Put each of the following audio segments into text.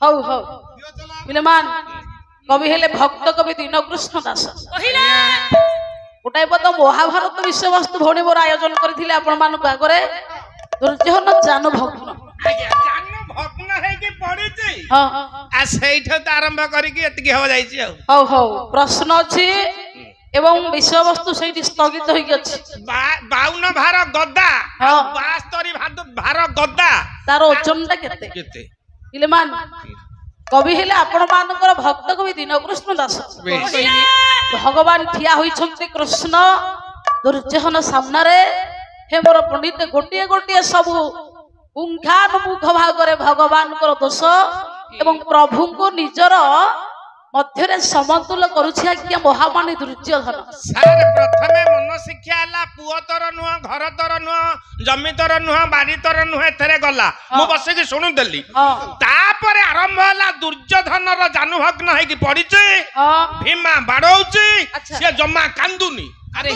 ହଉ ହଉ ପିଲାମାନ କବି ହେଲେ ଭକ୍ତ କବି ଦୀନକୃଷ୍ଣ ଦାସ ଗୋଟାଏ ପଦ ମହାଭାରତ ବିଷୟବସ୍ତୁ ଭଉଣୀ ମୋର ଆୟୋଜନ କରିଥିଲେ ଆପଣ ମାନଙ୍କ ଆଗରେ ଦୁର୍ଯ୍ୟୋଧନ ଜାନୁ ଭଗ୍ନ ଭଗ୍ନ ହେଇକି ପଡିଛି ସେଇଠୁ ତ ଆରମ୍ଭ କରିକି ଏତିକି ହବ ଯାଇଛି ଆଉ ହଉ ହଉ ପ୍ରଶ୍ନ ଅଛି ଏବଂ ବିଷୟବସ୍ତୁ ସେଇଠି ସ୍ଥଗିତ ହେଇକି ଅଛି 52 ଭାର ଗଦା 72 ଭାର ଗଦା ତାର ଓଜନଟା କେତେ ପିଲାମାନ କବି ହେଲେ ଆପଣ ମାନଙ୍କର ଭକ୍ତ କବି ଦୀନକୃଷ୍ଣ ଦାସ ଭଗବାନ ଠିଆ ହୋଇଛନ୍ତି କୃଷ୍ଣ ଦୁର୍ଯ୍ୟୋଧନ ସାମ୍ନାରେ ହେ ମୋର ପଣ୍ଡିତ ଗୋଟିଏ ଗୋଟିଏ ସବୁ ପୁଙ୍ଖାନୁପୁଙ୍ଖ ଭାଗରେ ଭଗବାନଙ୍କର ଦୋଷ ଏବଂ ପ୍ରଭୁଙ୍କୁ ନିଜର ମଧ୍ୟରେ ସମତୁଲ କରୁଛି ଆଜ୍ଞା ମହାମାନି ଦୁର୍ଯ୍ୟୋଧନ ସାର୍ ପ୍ରଥମେ ମନ ଶିକ୍ଷା ହେଲା ପୁଅ ତୋର ନୁହଁ ଘର ତୋର ନୁହଁ ଜମି ତୋର ନୁହଁ ବାଡ଼ି ତୋର ନୁହଁ ଏଥିରେ ଗଲା ମୁଁ ବସିକି ଶୁଣୁଥିଲି ତାପରେ ଆରମ୍ଭ ହେଲା ଦୁର୍ଯ୍ୟୋଧନର ଜାନୁଭଗ୍ନ ହେଇକି ପଡିଛି ଭୀମା ବାଡଉଛି ସେ ଜମା କାନ୍ଦୁନି ଭାଇ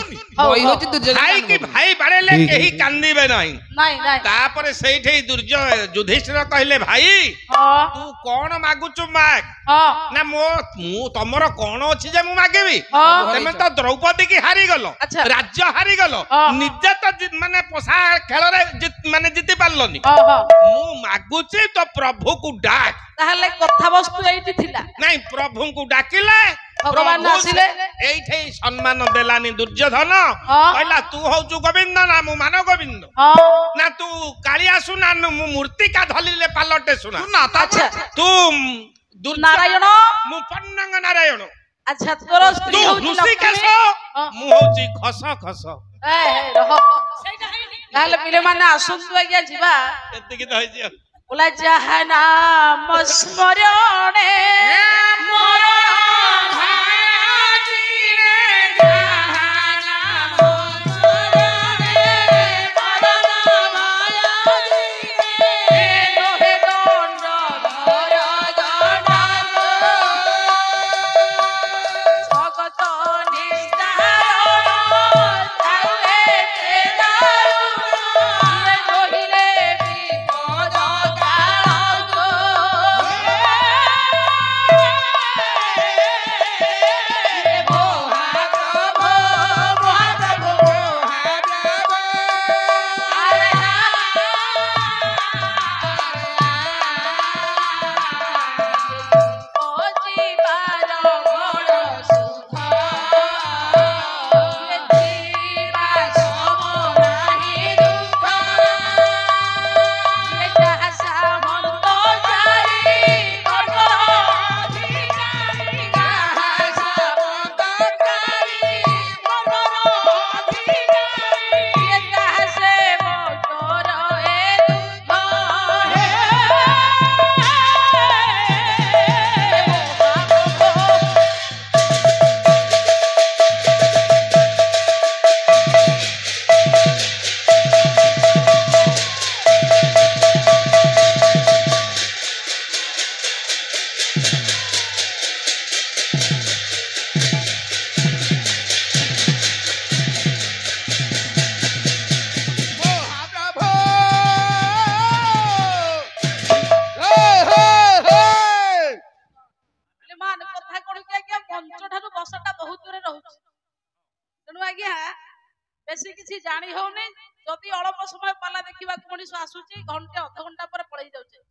ବାଡେଇଲେ କେହି କାନ୍ଦିବେ ନାହିଁ ତାପରେ ସେଇଠି ଯୁଧିଷ୍ଠିର କହିଲେ ଭାଇ ତୁ କଣ ମାଗୁଛୁ ମାଗ ନା ମୁଁ ତମର କଣ ଅଛି ଯେ ମୁଁ ମାଗିବି ତମେ ତ ଦ୍ରୌପଦୀ କି ହାରିଗଲ ରାଜ୍ୟ ହାରିଗଲ ନିଜେ ତ ମାନେ ପୋଷା ଖେଳରେ ମାନେ ଜିତି ପାରିଲନି ମୁଁ ମାଗୁଛି ତ ପ୍ରଭୁକୁ ଡାକ ତାହେଲେ କଥାବସ୍ତୁ ଏଇଠି ଥିଲା ନାଇଁ ପ୍ରଭୁଙ୍କୁ ଡାକିଲେ ଭଗବାନ ଆସିଲେ ଏଇଠି ସମ୍ମାନ ଦେଲାନି ଦୁର୍ଯ୍ୟୋଧନ କହିଲା ତୁ ହଉଛୁ ଗୋବିନ୍ଦ ନା ମୁଁ ମାନ ଗୋବିନ୍ଦ ନା ତୁ କାଳିଆ ଶୁନା ମୁଁ ମୂର୍ତ୍ତିକା ଧରିଲେ ପାଲଟେ ଶୁନା ତୁ ନାରାୟଣ ମୁଁ ପନ୍ନାଙ୍ଗ ନାରାୟଣ ଆଚ୍ଛା ତୋର ସ୍ତ୍ରୀ ହଉଛି ଋଷିକେଶ ମୁଁ ହଉଛି ଖସ ଖସ ତାହେଲେ ପିଲାମାନେ ଆସନ୍ତୁ ଆଜ୍ଞା ଯିବା ଏତିକି ତ ହେଇଛି ବୋଲା ଯାହା ନାମ ସ୍ମରଣେ बेसी किसी जानी होनी जदि अल्प समय पाला देखा मनीष आसूची घंटे अध घंटा पर पड़े जाऊे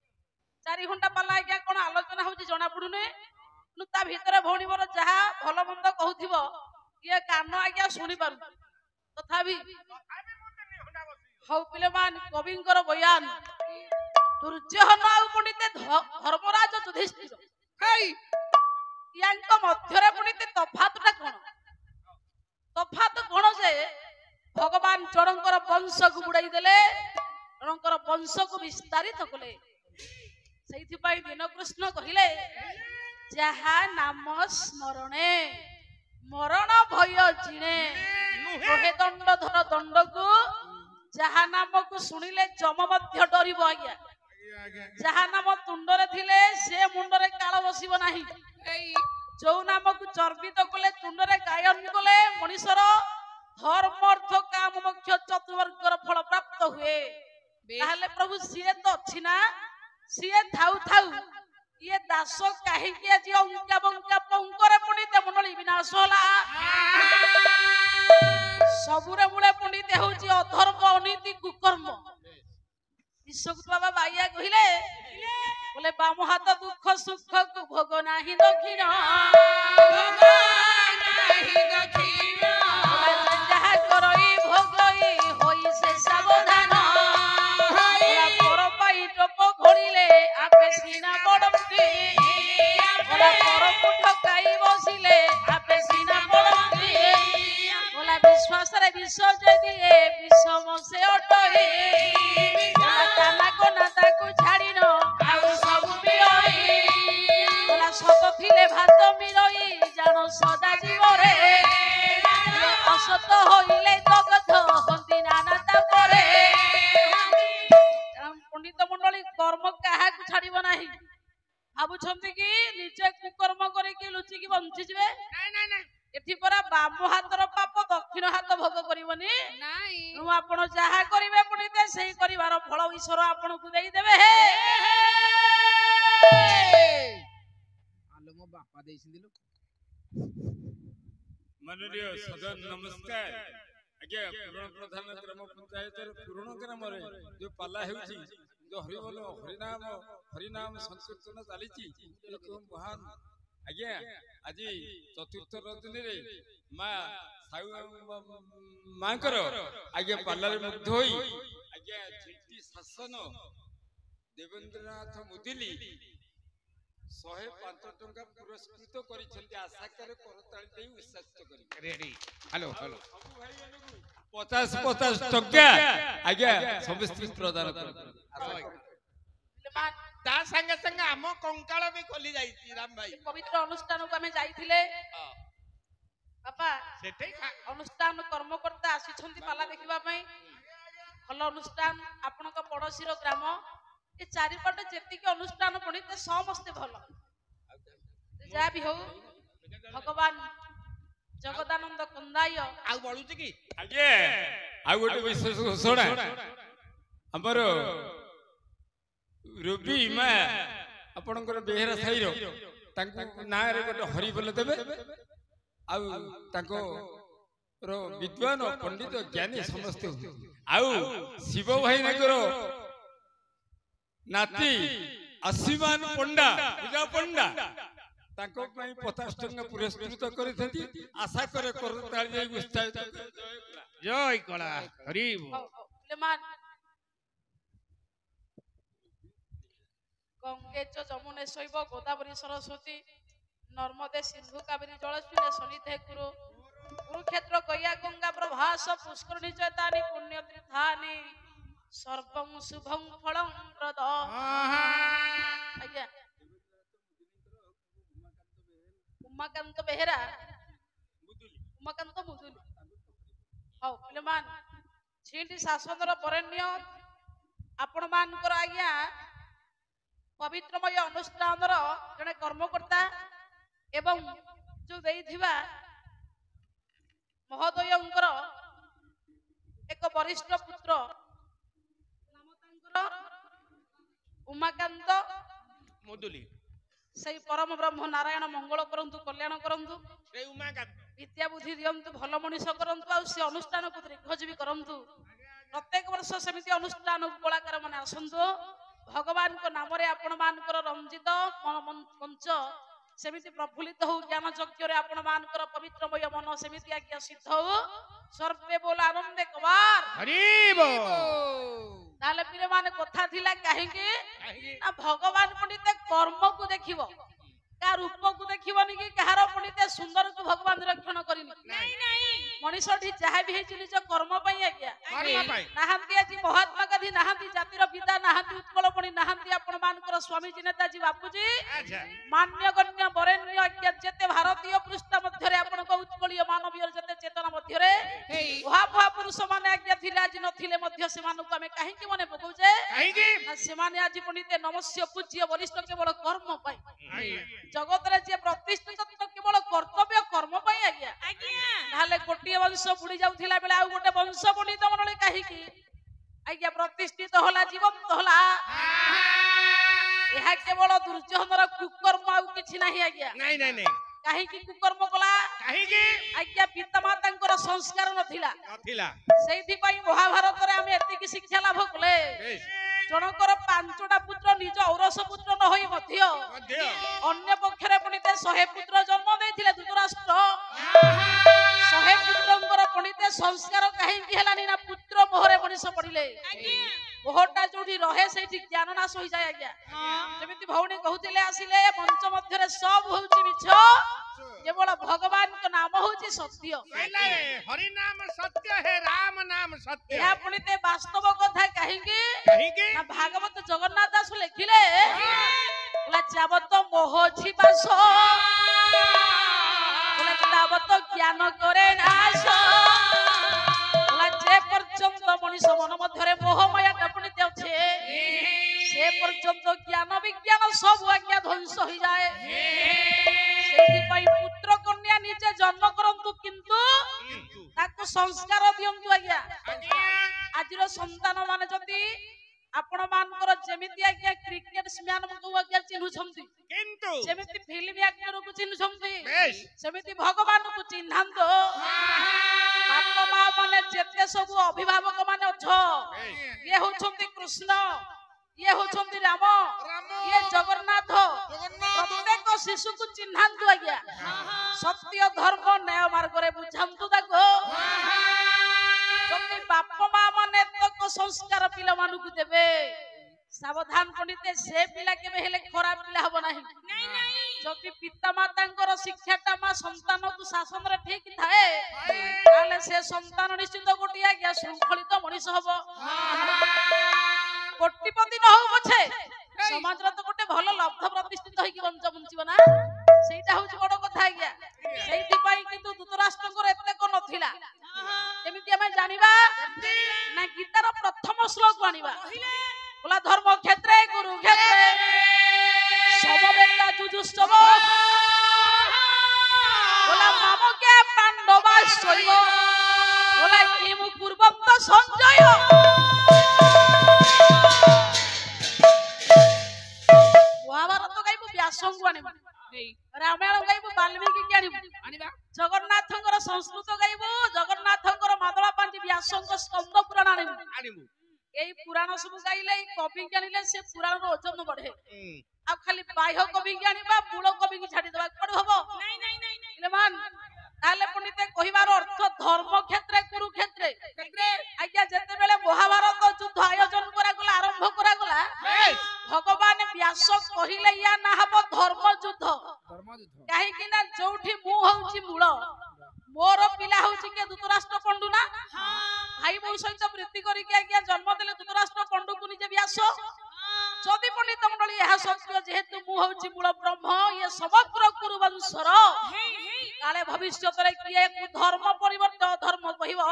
4 घंटा पाला आज्ञा कौन आलोचना हो जना पड़ुने ता भितर भौणी मोर जहाँ भल मंद कहूथिबो ये कान आज्ञा शुणी पारु तथापि हौ पिलेमान कविंकर बयान दुर्योधन आउ पुणिते धर्मराज युधिष्ठिर यांक मध्यरे पुणिते तफातटा कोन तफात कोन जे भगवान जनकर वंश को बुड़ाई देले जनकर वंश को विस्तारित कले सेइथि पई दीनकृष्ण कहिले जहा नाम स्मरणे मरण भय जिणे हे दंड धर दंड को जहा नाम को सुनिले जम मध्य डरिबो आज्ञा जहा नाम तुंडरे थिले से मुंडरे काळ बसिबो नाही जो नाम को चर्बित कले तुंडरे गायन कले मनीषर धर्म अर्थ काम मोक्ष चतुर्वर्गर फल प्राप्त हुए ताहले प्रभु सीए तो अछि ना सीए थाउ थाउ ये दास काहींकी आज अंका बंका पंकरे पंडित मंडली विनाश होला सबुरे मूले पंडित होची अधर्म अनीति कुकर्म विश्वक बाबा बाइया कहिले बोले बाम हाथ दुख सुख को भोग नाही दक्षिण जहा करई भोगई होई से सावधान पर पाई टप घोड़िले आपे सीना बड़मती बोला पर ठकाई बसिले आपे सीना बड़मती बोला विश्वास रे विश्व जदिए विषम से अटई ताला को नाता को छाड़ी न आउ सब बिरई बोला सत थिले भात मिरई जानो सदा जीवरे असत होइले जगत हंती नाना तापरे पंडित मंडली कर्म काहा को छाड़िबो नाही भाबुछंती कि निजे कुकर्म करी कि लुचि कि बंची जिवे नाही नाही नाही एठी परा बाम हातर पाप दक्षिण हाथ भोग करिवनी नाही नु आपण जाहा करिवे पंडित सेही करिवार फल ईश्वर आपण को देई देबे हे आलो मो बापा देइसिदिलो माननीय सदन नमस्कार आज्ञा पूर्ण प्रधान ग्राम पंचायत पूर्ण ग्राम रे जो पाला हेउची जो हरिबोल हरिनाम संकीर्तन चालीची एक महान आज्ञा आज चतुर्थ रजनी रे मां साउ मांकर आज्ञा पाला रे मुग्ध होई आज्ञा झिंटी शासन देवेंद्रनाथ मुदिली 105 टंका पुरस्कृत करिसेंती आशा करे करताली देई उत्साहित करी रेडी हेलो हेलो 50 टंका आज्ञा समस्त प्रदान कर ता संगे संगे हम कंकाळ भी खोली जाईती राम भाई पवित्र अनुष्ठान को हमें जाईथिले बापा सेठे अनुष्ठान कर्मकर्ता आसीछंती पाला देखिबा पई भल अनुष्ठान आपन को पड़ोसी रो ग्राम ए चारिपटे जेतिके अनुष्ठान पणिते समस्त भल जा भी हो भगवान जगदानंद कंदाय आ बळुची की आज्ञा आ गोटे विशेष घोषणा हमर रवि मा आपनकर बेहरा साई रो तांको ना रे गोटे हरि बोले देबे आ तांको रो विद्वान पंडित ज्ञानी समस्त आउ शिव भाई नगर नाती आशीमान पंडा पूजा पंडा तांको पई 50 टंका पुरस्कृत करिथंती आशा करे करताली जाई उत्साहित जय कला हरि लेमान गंगे च जमुने शैव गोदावरी सरस्वती नर्मदे सिंधु कावेरी जलस्विने सन्निधे कुरु कुरुक्षेत्र गया गंगा प्रभास पुष्करणी चैतानि पुण्य तीर्थानि सर्वं शुभं फलं प्रद आज्ञा उमाकांत बेहेरा उमाकांत मुदुली हौ पिलेमान छिंटी शासनर बरेण्य आपण मानकर आज्ञा पवित्रमय अनुष्ठानर जने कर्मकर्ता एवं जो देइथिबा महोदयंकर एक वरिष्ठ पुत्र नाम तांकर उमाकांत मुदुली सेई परम ब्रह्म नारायण मंगल करंतु कल्याण करंतु रे उमाकांत विद्या बुद्धि दियंतु भल मनीष करंतु आ से अनुष्ठान को दीर्घजीवी करंतु प्रत्येक वर्ष समिति अनुष्ठान कलाकार माने आसंतु भगवान को नाम रे आपण मानकर रंजित मंच सेमिति प्रफुल्लित हो ज्ञान यज्ञ रे आपण मानकर पवित्रमय मन सेमिति आज्ञा सिद्ध हो सर्वे बोल आनंदे कवार हरि बोल ताले पिले माने कथा थिला काहे के ना भगवान पंडित कर्म को देखिबो का रूप को देखिबनी कि कहार पंडित सुंदर को भगवान रक्षण करिनी नहीं नहीं मनीषठी जहा भी हेछि निज कर्म पई आज्ञा कर्म पई नाहंती आज महात्मा गांधी नाहंती जातिर पिता नाहंती उत्कल पणी नाहंती आपण मानकर स्वामी जी नेताजी बापूजी मान्य गण्य वरेण्य आज्ञा जेते भारतीय पृष्ठ मध्य रे आपण को उत्कलीय मानवीय जेते चेतना मध्य रे वहा पुरुष माने आज्ञा थिले आज नथिले मध्य से मानु को हमें काहे कि मने पकौजे काहे कि से माने आज पंडित नमस्य पूज्य वरिष्ठ केवल कर्म पई जगत रे जे प्रतिष्ठित केवल कर्तव्य कर्म पई आज्ञा ताले गोटिए वंश बुडी जाउथिला बेला आ गोटे वंश पंडित मनले काहे कि आज्ञा प्रतिष्ठित होला जीवंत होला ଏହା କେବଳ ଦୁର୍ଯ୍ୟୋଧନର କୁକର୍ମ ଆଉ କିଛି ନାହିଁ ଆଜ୍ଞା। ନାଇଁ ନାଇଁ ନାଇଁ କାହିଁକି କୁକର୍ମ କଲା? କାହିଁକି? ଆଜ୍ଞା ପିତାମାତାଙ୍କର ସଂସ୍କାର ନଥିଲା। ନଥିଲା। ସେଇଥିପାଇଁ ମହାଭାରତରେ ଆମେ ଏତିକି ଶିକ୍ଷା ଲାଭ କଲେ ଜଣଙ୍କର 5ଟା ପୁତ୍ର ନିଜ ଔରସ ପୁତ୍ର ନ ହୋଇ ମଧ୍ୟ ଅନ୍ୟ ପକ୍ଷରେ ପଣ୍ଡିତେ 100 ପୁତ୍ର ଜନ୍ମ ଦେଇଥିଲେ ଧୃତରାଷ୍ଟ୍ର। 100 ପୁତ୍ରଙ୍କର ପଣ୍ଡିତେ ସଂସ୍କାର କାହିଁକି ହେଲାନି ନା ପୁତ୍ର ମୋହରେ ମଣିଷ ପଡ଼ିଲେ। ମୋହଟା ଯୋଉଠି ରହେ ସେଇଠି ଜ୍ଞାନ ନାଶ ହୋଇଯାଏ ଆଜ୍ଞା। ଯେମିତି ଭଉଣୀ କହୁଥିଲେ ଆସିଲେ ମଞ୍ଚ ମଧ୍ୟରେ ସବୁ ହଉଛି ମିଛ, କେବଳ ଭଗବାନଙ୍କ ନାମ ହଉଛି ସତ୍ୟ। ହରି ନାମ ସତ୍ୟ ହେ ରାମ ନାମ ସତ୍ୟ। ଏହା ପଣ୍ଡିତେ ବାସ୍ତବ କଥା। କାହିଁକି ନା ଭାଗବତ ଜଗନ୍ନାଥ ଦାସ ଲେଖିଲେ ଯାବତ ମୋହ ଅଛି ବାସ ତାବତ ଜ୍ଞାନ କରେ ନାଶ। যে পর্যন্ত মনিষ মন মধ্যে মোহ মায়াটা পড়িতে আছে সে পর্যন্ত জ্ঞান বিজ্ঞান সব আজ্ঞা ধ্বংস হয়ে যায়। সেইপাই পুত্র কন্যা নিজে জন্ম করন্তু কিন্তু তাকে সংস্কার দিয়ন্তু আজ্ঞা। আজির সন্তান মানে যদি आपण मानकर जेमिति आज्ञा क्रिकेट्समैन को आज्ञा चिन्हुछंती किंतु जेमिति फिल्म एक्टर को चिन्हुछंती सेमिति भगवान को चिन्हांतो। बाप मां माने जेते सब अभिभावक माने अछो ये होछंती कृष्ण, ये होछंती राम, ये जगन्नाथ। प्रत्येक शिशु को चिन्हांतो आज्ञा। सत्य धर्म न्याय मार्ग रे बुझांतो ताको। जति बाप मां माने तक संस्कार पिला मानु को देबे सावधान पंडिते से पिला केबे हेले खराब पिला हबो नाही। जति पिता मातांकर शिक्षाटा मा संतान को शासन रे ठीक थाए ताले से संतान निश्चित गोटिया ज्ञा शृंखलित मनीष हबो। कोटिपति न हो पछे समाज रे तो गोटे भलो लब्ध प्रतिष्ठित होई कि बंचिबो ना सेटा होची बड़ कथा आज्ञा। सेठी पई किंतु धृतराष्ट्रकर एते को नथिला। एमिति हमें जानिबा ना गीतार प्रथम श्लोक आनिबा बोला धर्म क्षेत्रे कुरुक्षेत्रे समवेता जुजुस्तव बोला मामके पांडवा सैव बोला किमु पूर्वंत संजय। महाभारत गाइबु व्यासंग आनिबा, रामायण गाइबु वाल्मीकि के आनिबा, जगन्नाथंकर संस्कृत गाइबु जगन्नाथंकर मादला पांडी व्यासंग स्कंद पुराण आनिबु। एई पुराण सब गाइले कवि जानिले से पुराण रो ओजन बढ़े। आ खाली बाह्य कवि जानिबा मूल कवि की छाडी देबा कोड हबो नहीं नहीं नहीं लेमान ताले पंडिते कहिबार अर्थ धर्म क्षेत्रे कुरुक्षेत्रे आज्ञा जेते बेले महाभारत युद्ध आयोजन करा गला आरंभ करा गला भगवान व्यास कहिले या ना हबो धर्म युद्ध। काहे कि ना जोठी मु होउची मूल मोर पिला होउची के धृतराष्ट्र पंडु ना भाई बो सहित वृत्ति करी के आज्ञा जन्म देले धृतराष्ट्र पंडु को निजे व्यास। जदि पंडित मंडली यह सत्य जेहेतु मु होउची मूल ब्रह्म ये समग्र कुरुवंशर काले भविष्य रे किए धर्म परिवर्तन धर्म कहिबो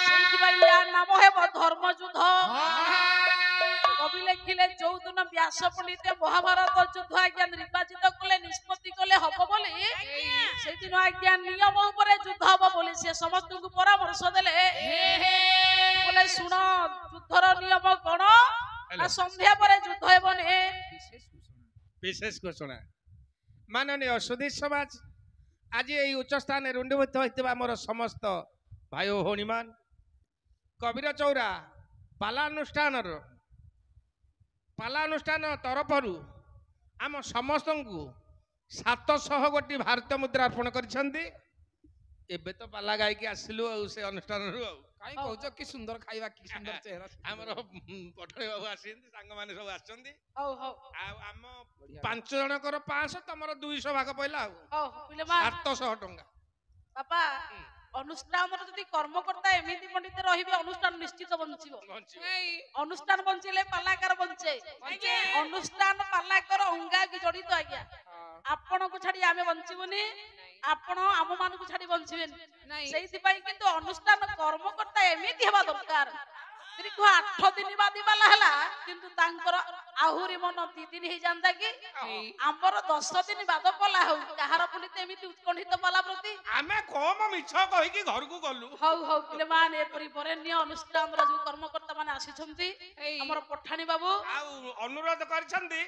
सेति भाई या नाम हेबो धर्म युद्ध। कवि लिखिले जो दिन व्यास पंडित महाभारत युद्ध आज्ञा निर्वाचित कले निष्पत्ति कले हबो बोली से दिन आज्ञा नियम ऊपर युद्ध हबो बोली से समस्त को परामर्श देले बोले सुन युद्धर नियम कोन ना संध्या परे युद्ध हेबने विशेष घोषणा। माननीय सुधीर समाज आज ये उच्च स्थान रुंडीभूत होइतबा मोर समस्त भाई भौणी मान कबीर चौरा पालानुष्ठान तरफरु आम समस्त को 700 गोटी भारतीय मुद्रा अर्पण करिसेंती। एबे तो पाला गाय के आसिलु से अनुष्ठान रु काई कहउछ कि सुंदर खाइबा कि सुंदर चेहरा हमर पठरे बाबू आसिंती संग माने सब आछंती हो हो आ हम 5 जनकर 500 तमर 200 भाग पइला हो पिले मा 700 टंका बापा अनुष्ठान जदि कर्मकर्ता एमिति पंडित रहिबे अनुष्ठान निश्चित बंचिबो। अनुष्ठान बंचिले पालाकार बंचे अनुष्ठान पालाकार अंगा की जड़ित आज्ञा आपण को छाडी आमे बंचिबोनी आपण आम मान को छाडी बंचिबेनी सेहिति पई किंतु अनुष्ठान कर्मकर्ता एमिति हेबा दरकार दीर्घ 8 दिन बाद बाला हला किंतु तांकर आहुरी मन 2 दिन हे जानता कि हमर 10 दिन बाद पला हो कहार पुनी एमिति उत्कंठित पला प्रति आमे कोम मिछ कहि कि घर को गलु हौ पिले मान ए परि बरेण्य अनुष्ठान रो जो कर्मकर्ता माने आसी छंती हमर पठाणी बाबू आ अनुरोध करछंती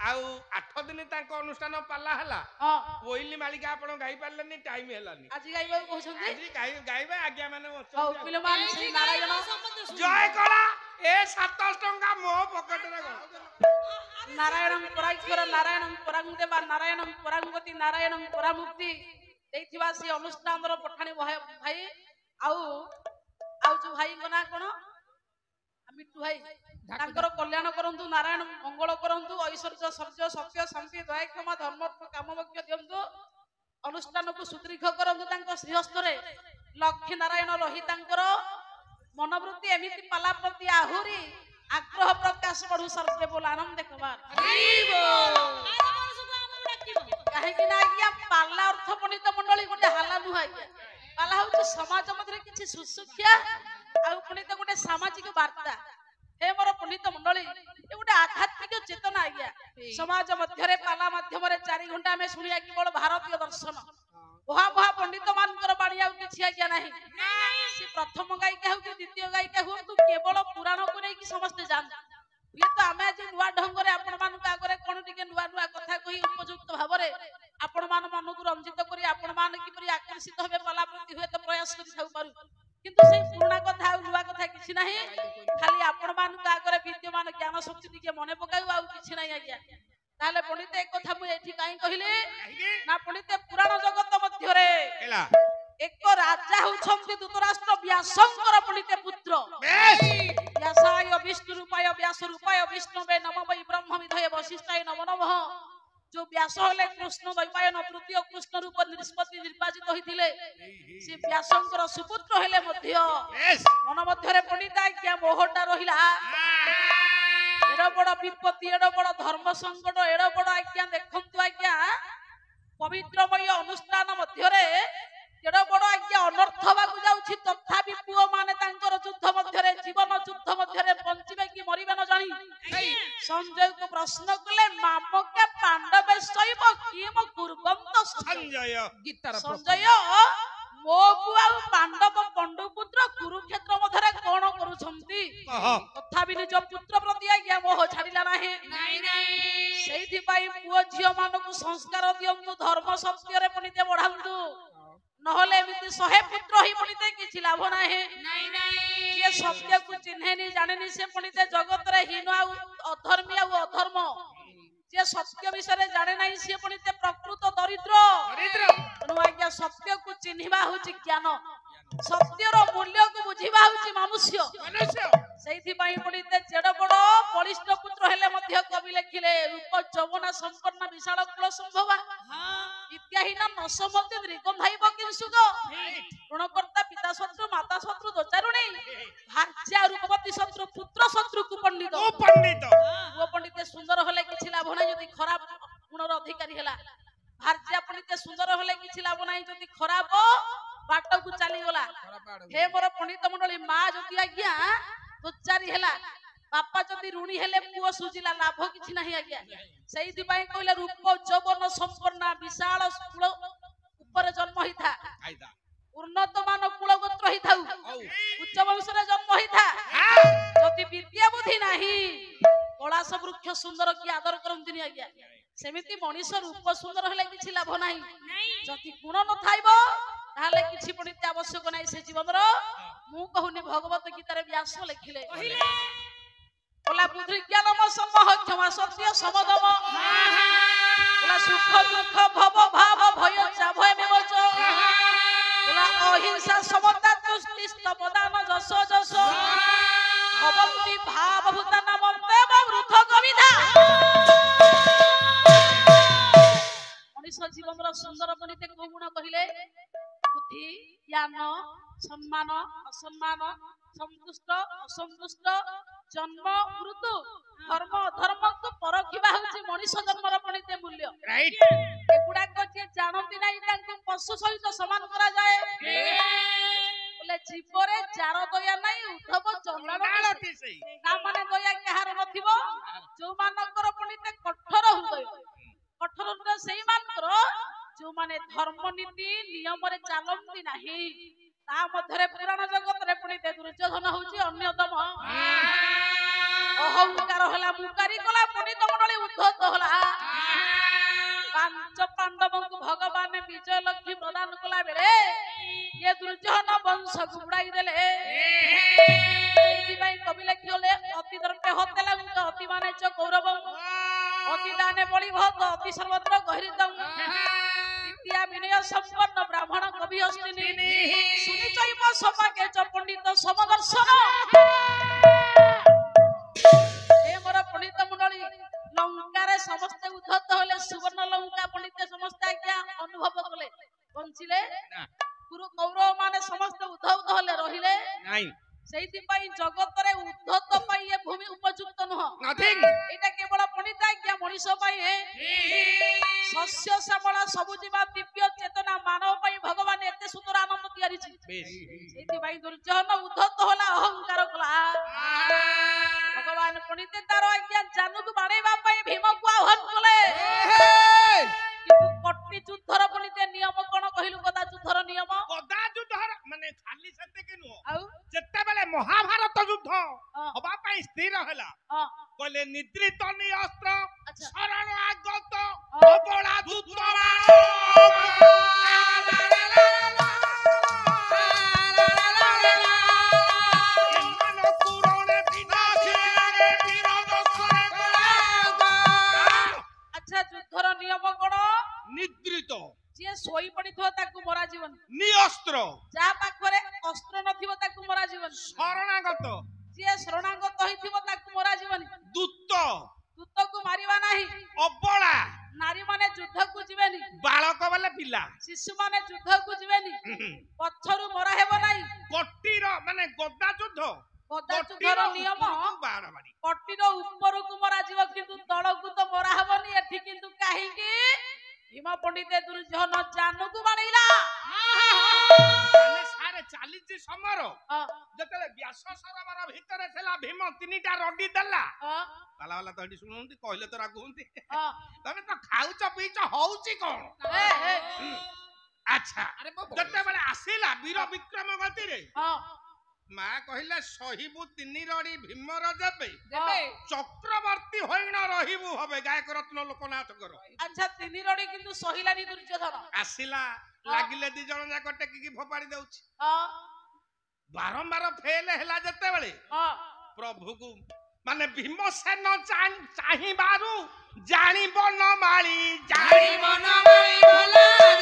आउ 8 दिन तांको अनुष्ठान पाला हला ओइली मालिका आपण गाई पारलनी टाइम हेलानी आज गाइबा कहछंती आज गाइबा आज्ञा माने हौ पिले मान श्री नारायण जय कला ए 7 टंका मो पॉकेट रे गो नारायण पराक्षर नारायण परांगदेवा नारायण परांगवती नारायण परामुक्ति देथिबा से अनुष्ठान रो पठाणी भाई आउ जो भाई कोना कोन मिट्टू भाई तांकर कल्याण करंतु नारायण मंगल करंतु ऐश्वर्य सर्ज सत्य शांति दया क्षमा धर्म काममोक्ष दियंतु अनुष्ठान को सुदीर्घ करंतु तांकर श्रीहस्त रे लक्ष्मी नारायण रही तांकर मनोवृत्ति एमिति पाला प्रति आहुरी आग्रह प्रकाश बढ़ु सर्वे बोल आनंद कुमार काहे कि ना आज्ञा पाला अर्थ पंडित मंडली गोटे हाला नुहा पाला हउछ समाज मध्य किछि सुसुख्या आ पंडित गोटे सामाजिक वार्ता हे मोर पंडित मंडली ए गोटे आध्यात्मिक चेतना आज्ञा समाज मध्य रे पाला माध्यम रे 4 घंटा में सुनिया केवल भारतीय दर्शन वहा वहा पंडित मानकर बाणी आ किछि आज्ञा नाही से प्रथम गायिका हो कि द्वितीय गायिका हो तू केवल पुराण को नै कि समस्त जान ये तो आमे आज नुवा ढंग रे आपण मान का करे कोन टिके नुवा नुवा कथा कहि उपयुक्त भाव रे आपण मान मन को रंजित करी आपण मान कि परि आकर्षित होबे पाला प्रति होय तो प्रयास करि थाउ पारु किंतु से पुराना कथा आ नुवा कथा किछि नाही खाली आपण मान का करे विद्यमान ज्ञान शक्ति टिके मने पकाउ आ किछि नाही आज्ञा ताले पंडित एक कथा मु एठी काई कहिले ना पंडित पुराण जगत मध्य रे एला एक राजा होछंती धृतराष्ट्र व्यासंकर पंडित पुत्र व्यासाय विष्णु रूपाय व्यास रूपाय विष्णुवे नमः वै ब्रह्म विधये वशिष्ठाय नमो नमः जो व्यास होले कृष्ण द्वैपायन तृतीय कृष्ण रूप निष्पत्ति निर्वाचित होइथिले से व्यासंकर सुपुत्र हेले मध्य मन मध्य रे पंडित आज्ञा मोहटा रहिला एडो बड़ विपत्ति एडो बड़ धर्म संकट एडो बड़ आज्ञा देखंतु आज्ञा पवित्रमय अनुष्ठान मध्य रे एडो बड़ आज्ञा अनर्थ बाकु जाउछि तथापि पुओ माने तांकर युद्ध मध्य रे जीवन युद्ध मध्य रे बंचिबे कि मरिबे न जानि संजय को प्रश्न कले मामके पांडवे सैब किम कुर्वंत संजय गीतार संजय मो बुआ पांडव पंडुपुत्र कुरुक्षेत्र मध्यरे कोन करूछंती तथापि निज पुत्र प्रति आज्ञा मोह छाडिला नाही सेहिथि पाई पुओ झियो मानकु संस्कार दियंतु धर्म सत्य रे पणिते बढ़ांतु नहले एमिति 100 पुत्र ही पणिते किछि लाभ नाही ये सत्य को चिन्हेनी जानेनी से पणिते जगत रे हीन आ अधर्मी आ अधर्म जे सत्य विषय जाने नहीं से पणिते प्रकृत दरिद्र दरिद्र आज्ञा सत्य को चिन्हिबा होछि ज्ञान सत्य रो मूल्य को बुझिबा होछि मनुष्य सेहिथि पई पणिते जेड बड़ बलिष्ठ पुत्र हेले मध्य कवि लेखिले रूप जवना संपन्न विशाल कुल संभवा इत्याहीन नसमते दीर्घंधाइब किंसुग गुणकर्ता पिता शत्रु माता शत्रु दोचारुणी भार्या रूपवती शत्रु पुत्र शत्रु कुपंडित वो पंडित सुंदर होले किछि लाभ नै यदि खराब गुणर अधिकारी हेला भार्या पंडित सुंदर होले किछि लाभ नै यदि खराब बाट को चली गला हे मोर पंडित मंडली मां जति आज्ञा दोचारी हेला बापा जति ऋणी हेले पुओ सुजिला लाभ किछि नाही आज्ञा सेहिथि पई कहले रूप जौवन संपन्न विशाल कुल ऊपर जन्म हिथा उन्नत मान कुल गोत्र हिथाउ उच्च वंश रे जन्म हिथा जति विद्या बुद्धि नाही कलास वृक्ष सुंदर की आदर करंतिनी आज्ञा सेमिति मनीष रूप सुंदर हेले किछि लाभ नाही जति गुण न थाइबो ताले किछि पणित आवश्यक नाही से जीवन रो मु कहूनी भगवत गीता रे व्यास लिखिले बोला बुद्धि ज्ञान समह क्षमा सत्य समदम बोला सुख दुख भव भाव भय चाभय मेवच बोला अहिंसा समता तुष्टि स्तपदान जस जस भवन्ति भाव भूतान मन्तेव वृथ कविधा मनुष्य जीवन रो सुंदर पणिते को गुण कहिले बुद्धि ज्ञान सम्मान असम्मान संतुष्ट असंतुष्ट जन्म मृत्यु धर्म अधर्म को परखिबा होछि मनुष्य जन्मर पणिते मूल्य राइट एगुडा को जे जानती नाही तांको पशु सहित समान करा जाए ହେଲେ ଜୀବରେ ଯାର ଦୟା ନାହିଁ ଉଦ୍ଧବ ଚଣ୍ଡାଳଟି ସେଇ ତା ମାନେ ଦୟା କାହାର ନଥିବ ଯୋଉମାନଙ୍କର ପଣ୍ଡିତେ କଠୋର ହୃଦୟ ସେଇମାନଙ୍କର ଯୋଉମାନେ ଧର୍ମ ନୀତି ନିୟମରେ ଚାଲନ୍ତି ନାହିଁ ତା ମଧ୍ୟରେ ପୁରାଣ ଜଗତରେ ପଣ୍ଡିତେ ଦୁର୍ଯ୍ୟୋଧନ ହଉଛି ଅନ୍ୟତମ ଅହଙ୍କାର ହେଲା ମୁକାରୀ କଲା ପଣ୍ଡିତ ମଣ୍ଡଳୀ ଉଦ୍ଧତ ହେଲା ପାଞ୍ଚ ପାଣ୍ଡବଙ୍କୁ ଭଗବାନ ବିଜୟ ଲକ୍ଷ୍ମୀ ପ୍ରଦାନ କଲା ବେଳେ ଇଏ ଦୁର୍ଯ୍ୟୋଧନ ବଂଶକୁ ବୁଡାଇ ଦେଲେ ସେଇଥିପାଇଁ କବି ଲେଖିଲେ ଅତି ଦର୍ପେ ହତ୍ୟା ଅତି ମାନେ ଚ ଗୌରବ ଅତି ଦାନେ ବଳିଭ ଅତି ସର୍ବତ୍ର ଗହିରିତଂ ନିତ୍ୟା ବିନୟ ସମ୍ପନ୍ନ ବ୍ରାହ୍ମଣ କବି ହସ୍ତିନି ସୁନିଚୈବ ସମାକେ ଚ ପଣ୍ଡିତ ସମଦର୍ଶନ ଏ ମୋର ପଣ୍ଡିତ ମଣ୍ଡଳୀ ଲଙ୍କାରେ ସମସ୍ତେ ଉଦ୍ଧତ ହେଲେ ସୁବର୍ଣ୍ଣ ଲଙ୍କା ପଣ୍ଡିତ ସମସ୍ତେ ଆଜ୍ଞା ଅନୁଭବ କଲେ ବଞ୍ଚିଲେ କୌରବ ମାନେ ସମସ୍ତେ ଉଦ୍ଧତ ହେଲେ ରହିଲେ ସେଇଥିପାଇଁ ଜଗତରେ ଉଦ୍ଧତ ପାଇଁ ଏ ଭୂମି ଉପଯୁକ୍ତ ନୁହଁ ଏଇଟା କେବଳ ପଣ୍ଡିତ ଆଜ୍ଞା ମଣିଷ ପାଇଁ ଶସ୍ୟ ଶ୍ୟାମଳ ସବୁଜିମା ଦିବ୍ୟ ଚେତନା ମାନବ ପାଇଁ ଭଗବାନ ଏତେ ସୁନ୍ଦର ଆନନ୍ଦ ତିଆରିଛି ସେଇଥିପାଇଁ ଦୁର୍ଯ୍ୟୋଧନ ଉଦ୍ଧତ ହେଲା ଅହଙ୍କାର କଲା ଭଗବାନ ପଣ୍ଡିତେ ତାର ଆଜ୍ଞା ଜାନୁକୁ ବାଣେଇବା ପାଇଁ ଭୀମକୁ ଆହ୍ୱାନ କଲେ କିନ୍ତୁ କଟି ଯୁଦ୍ଧର ପଣ୍ଡିତେ ନିୟମ କଣ କହିଲୁ ଗଦା ଯୁଦ୍ଧର ନିୟମ ଗଦା ଯୁଦ୍ଧର ମାନେ ଖାଲି ସେତିକି ନୁହଁ ଆଉ ଯେତେବେଳେ ମହାଭାରତ ଯୁଦ୍ଧ ହବା ପାଇଁ ସ୍ଥିର ହେଲା କହିଲେ ନିଦ୍ରିତ ନିଅସ୍ତ୍ର ଶରଣ ଆଗତ ଅବଳା ଦୂତବାଣ ଯୁଦ୍ଧର ନିୟମ କଣ ନିଦ୍ରିତ ଯିଏ ଶୋଇ ପଡିଥିବ ତାକୁ ମରା ଯିବନି ନିଅସ୍ତ୍ର ଯାହା ପାଖରେ ଅସ୍ତ୍ର ନଥିବ ତାକୁ ମରା ଯିବନି ଶରଣାଗତ ଯିଏ ଶରଣାଗତ ହେଇଥିବ ତାକୁ ମରା ଯିବନି ଦୂତକୁ ମାରିବା ନାହିଁ ଅବଳା ନାରୀ ମାନେ ଯୁଦ୍ଧକୁ ଯିବେନି ବାଳକ ବୋଲେ ପିଲା ଶିଶୁ ମାନେ ଯୁଦ୍ଧକୁ ଯିବେନି ପଛରୁ ମରା ହେବ ନାହିଁ କଟିର ମାନେ ଗଦା ଯୁଦ୍ଧ ଗଦା ଯୁଦ୍ଧର ନିୟମ କଟିର ଉପରକୁ ମରା ଯିବ କିନ୍ତୁ ତଳକୁ ତ ମରା ହବନି ଏଠି କିନ୍ତୁ କାହିଁକି ଭୀମ ପଣ୍ଡିତେ ଦୁର୍ଯ୍ୟୋଧନ ଜାନୁକୁ ବାଣେଇଲା ମାନେ ସାରେ ଚାଲିଛି ସମର ଯେତେବେଳେ ବ୍ୟାସ ସରୋବର ଭିତରେ ଥିଲା ଭୀମ ତିନିଟା ରଡି ଦେଲା ପାଲା ବାଲା ତ ଏଠି ଶୁଣନ୍ତି କହିଲେ ତ ରାଗୁନ୍ତି ତମେ ତ ଖାଉଛ ପିଇଛ ହଉଛି କଣ ଆଚ୍ଛା ଯେତେବେଳେ ଆସିଲା ବୀର ବିକ୍ରମ ଗତିରେ ମା କହିଲେ ସହିବୁ ତିନି ରଡି ଭୀମର ଦେବେ ଚକ୍ରବର୍ତ୍ତୀ ହୋଇନ ରହିବୁ ହବେ ଗାୟକ ରତ୍ନ ଲୋକନାଥଙ୍କର ଆଚ୍ଛା ତିନି ରଡି କିନ୍ତୁ ସହିଲାନି ଦୁର୍ଯ୍ୟୋଧନ ଆସିଲା ଲାଗିଲେ ଦି ଜଣ ଯାକ ଟେକିକି ଫୋପାଡ଼ି ଦଉଛି ବାରମ୍ବାର ଫେଲ ହେଲା ଯେତେବେଳେ ପ୍ରଭୁକୁ ମାନେ ଭୀମସେନ ଚାହିଁବାରୁ ଜାଣିବ ନ ମାଳି ଜାଣିବ ନ ମାଳି ଭଲ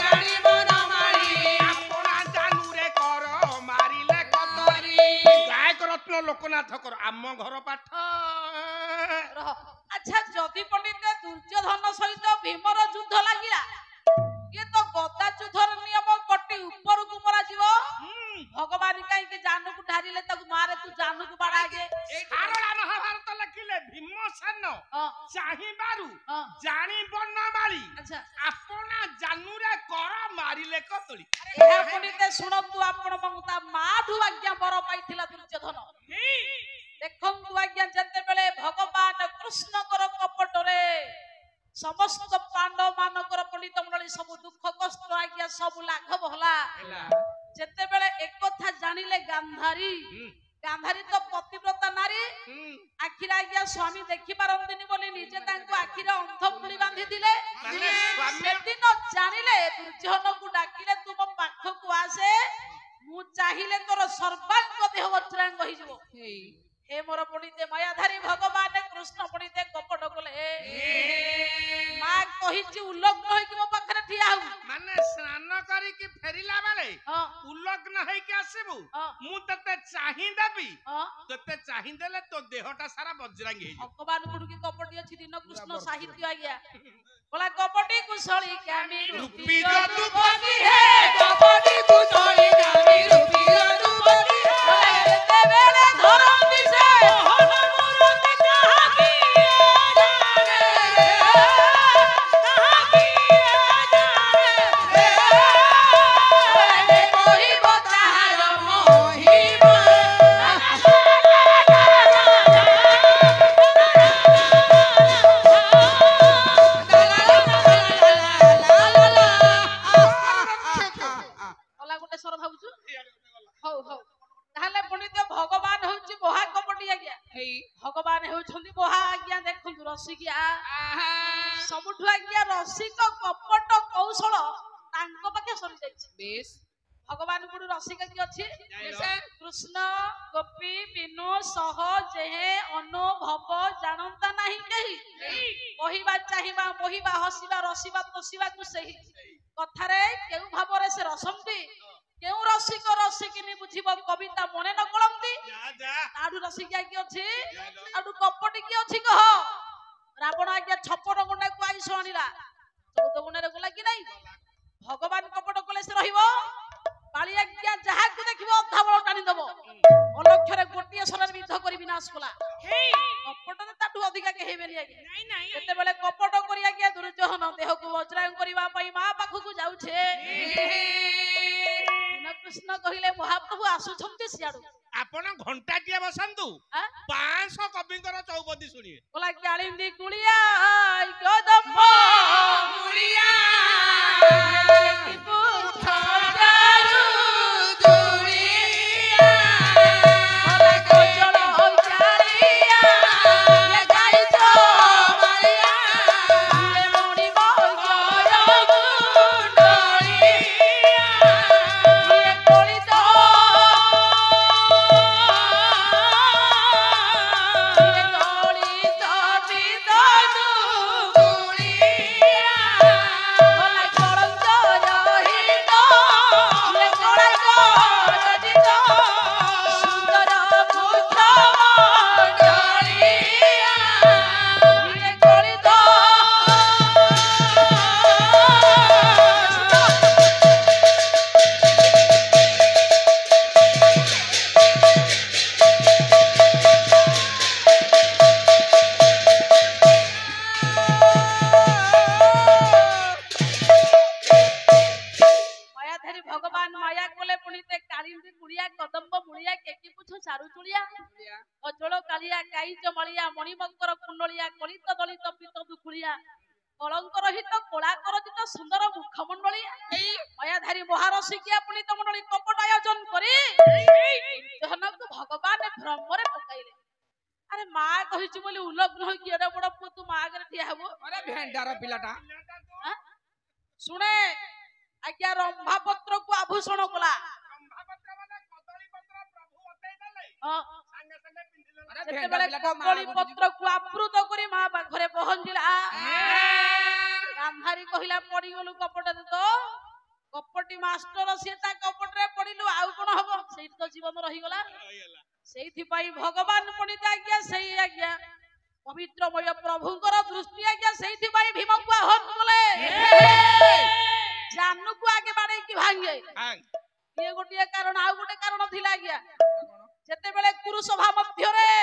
ଜାଣିବ ନ ମାଳି ଆପଣା ଜାନୁରେ କର ମାରିଲେ କତରି ଗାୟକ ରତ୍ନ ଲୋକନାଥଙ୍କର ଆମ ଘର ପାଠ ଆଚ୍ଛା ଯଦି ପଣ୍ଡିତ ଦୁର୍ଯ୍ୟୋଧନ ସହିତ ଭୀମର ଯୁଦ୍ଧ ଲାଗିଲା ଇଏ ତ ଗଦା ଯୁଦ୍ଧର ନିୟମ କଟି ଉପରକୁ ମରା ଯିବ ଭଗବାନ କାହିଁକି ଜାନୁକୁ ଢାରିଲେ ତାକୁ ମାରେ ତୁ ଜାନୁକୁ ବାଡା ଆଗେ ସାରଳା ମହାଭାରତ ଲେଖିଲେ ଭୀମସେନ ଚାହିଁବାରୁ ଜାଣିବ ନ ମାଳି ଆପଣା ଜାନୁରେ କର ମାରିଲେ କତଳି ଏହା ପଣ୍ଡିତ ଶୁଣନ୍ତୁ ଆପଣ ତା ମାଠୁ ଆଜ୍ଞା ବର ପାଇଥିଲା ଦୁର୍ଯ୍ୟୋଧନ ଦେଖନ୍ତୁ ଆଜ୍ଞା ଯେତେବେଳେ ଭଗବାନ କୃଷ୍ଣଙ୍କର କପଟରେ ସମସ୍ତ ପାଣ୍ଡବ ମାନଙ୍କର ପଣ୍ଡିତ ମଣ୍ଡଳୀ ସବୁ ଦୁଃଖ କଷ୍ଟ ଆଜ୍ଞା ସବୁ ଲାଘବ ହେଲା ଯେତେବେଳେ ଏକଥା ଜାଣିଲେ ଗାନ୍ଧାରୀ ତ ପତିବ୍ରତା ନାରୀ ଆଖିରେ ଆଜ୍ଞା ସ୍ୱାମୀ ଦେଖି ପାରନ୍ତିନି ବୋଲି ନିଜେ ତାଙ୍କୁ ଆଖିରେ ଅନ୍ଧ ପୁରୀ ବାନ୍ଧିଥିଲେ ସେଦିନ ଜାଣିଲେ ଦୁର୍ଯ୍ୟୋଧନକୁ ଡାକିଲେ ତୁ ମୋ ପାଖକୁ ଆସେ ମୁଁ ଚାହିଁଲେ ତୋର ସର୍ବାଙ୍ଗ ଦେହ ବଜ୍ରାଙ୍ଗ ହେଇଯିବ हे मोर पण्डिते मायाधारी भगवान कृष्ण पण्डिते कपट कले मां कहिची उल्लग्न होई कि मो पाखरे ठिया हु माने स्नान करी कि फेरिला बेले उल्लग्न होई कि आसीबु मु तते चाहि देबी तते चाहि देले तो देहटा सारा वज्रांगी भगवान गुडकी कपटी अछि दिन कृष्ण साहित्य आ गया बोला कपटी कुशली कामी रूपी जदुपति हे कपटी कुशली कामी रूपी जदुपति हे देवेले धरम दिसे Oh भगवान हेउछंती मोहा आज्ञा देखंतु रसिकिया सबुठु आज्ञा रसिक कपट कौशल तांको पाखे सरी जाइछि बेस भगवान गुरु रसिक की अछि कृष्ण गोपी बिनु सह जेहे अनुभव जानता नहीं कही कहिबा चाहिबा मोहिबा हसिबा रसिबा तोसिबा को सही कथारे केउ भाबरे से रसंती केउ रसिक रसिकिनी बुझिबो कविता मने न कलंती आडू रसिकिया की अछि आडू कपटी की अछि कह रावण आज्ञा 56 गुंडा को आइसो आनिला 14 गुंडा रे गला कि नहीं भगवान कपट कले से रहिबो काली आज्ञा जहा को देखिबो अधा बळ टाणी दबो अलक्षरे गोटिए सरार विध करि विनाश कला कपट ने ताठू अधिका के हेबेली आज्ञा नहीं नहीं केते बेले कपट करि आज्ञा दुर्योधन देह को वज्रायन करिबा पई मा पाखु को जाउछे कृष्ण कहिले महाप्रभु आसुछंती सियाडू आपण घंटा किया बसंतु 500 कविंकर चौपदी सुनिए बोला कालिंदी कुलिया कदम कुलिया सुने आज्ञा रंभा पत्र को आभूषण कला कदली पत्र को आवृत करी मां पाखरे पहुंचला गांधारी कहिला पड़ी गलु कपट दे तो कपटी मास्टर सीता कपट रे पड़िलु आउ कोन हबो सेही तो जीवन रही गला सेही पई भगवान पंडित आज्ञा सेही आज्ञा पवित्रमय प्रभुंकर दृष्टि आज्ञा सेही पई भीम को आह्वान कले जानू को आगे बाड़े की भांगे ये गोटिए कारण आउ गोटे कारण थिला आज्ञा जेते बेले कुरु सभा मध्य रे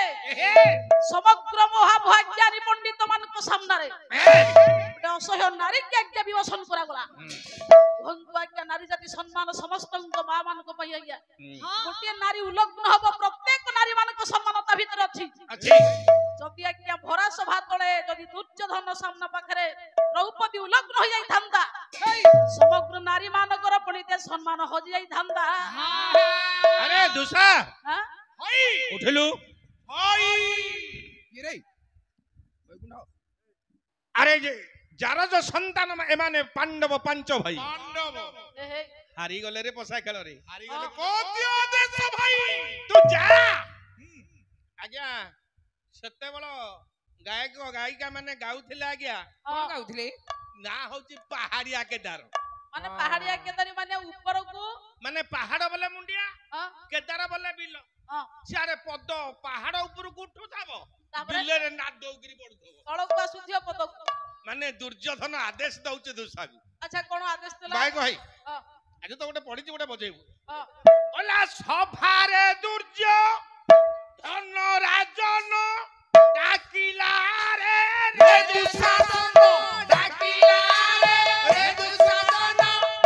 समग्र महाभाग्यानी पंडित मान को सामना रे गोटे असह्य नारी के आज्ञा विवसन करा गला भंगु आज्ञा नारी जाति सम्मान समस्त मां मान को पई आज्ञा गोटिए नारी उलग्न हबो प्रत्येक नारी मान को सम्मानता भीतर अछि जदि आज्ञा भरा सभा तले जदि दुर्योधन सामना पाखरे द्रौपदी उलग्न हो जाई थांदा समग्र नारी मानकर पंडित सम्मान हो जाई थांदा अरे दुसा हां उठलु होई ये रे बैकुंठ अरे जार जो संतान एमाने पांडव पांच भाई पांडव हारी गले रे पसा खेल रे हारी गले को दियो देश भाई तू जा आज्ञा सत्य बळ गायक गायिका माने गाउथिले आज्ञा कोन गाउथिले ना होची पहाड़िया केदार माने पहाड़िया केदार माने ऊपर को माने पहाड़ बोले मुंडिया केदार बोले बिल सियारे पद पहाड़ ऊपर को उठू थाबो बिले रे ना दौगिरी पडथबो तळ को आसुथियो पद माने दुर्योधन आदेश दउचे दुसागु अच्छा कोन आदेश देला भाई भाई आज तो गोटे पढिची गोटे बजेबू ओला सभारे दुर्योधन राजन डाकिला रे दुशासन डाकिला रे दुशासन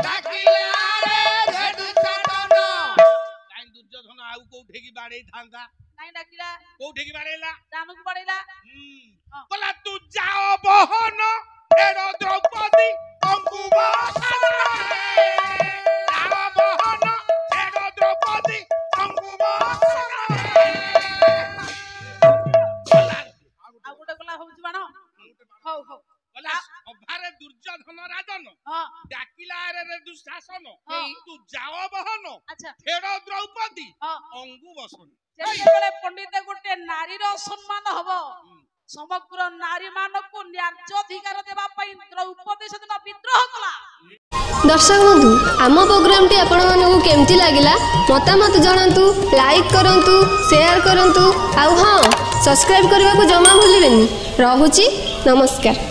डाकिला रे दुशासन काई दुर्योधन आउ कोठे की बाड़े थांगा नहीं डाकिला कोठे की बाड़ेला जानू की बाड़ेला बोला तू जाओ बहन एरो द्रौपदी अंकुबासन जाओ बहन एरो द्रौपदी अंकुबासन तू जाओ बहन अच्छा फेड़ द्रौपदी हाँ अंगु बसन जेतेबेले पंडित गोटे नारीर सम्मान हबो समग्र नारी मानक न्याय अधिकार देवा पई द्रौपदी सेदिन विद्रोह कला। दर्शक बंधु आम प्रोग्रामटी आपण मानकु केमती लागिला मतामत जणांतु लाइक करंतु शेयर करंतु आउ हां सब्सक्राइब करबा को जमा भूलिबेनी। रहुची नमस्कार।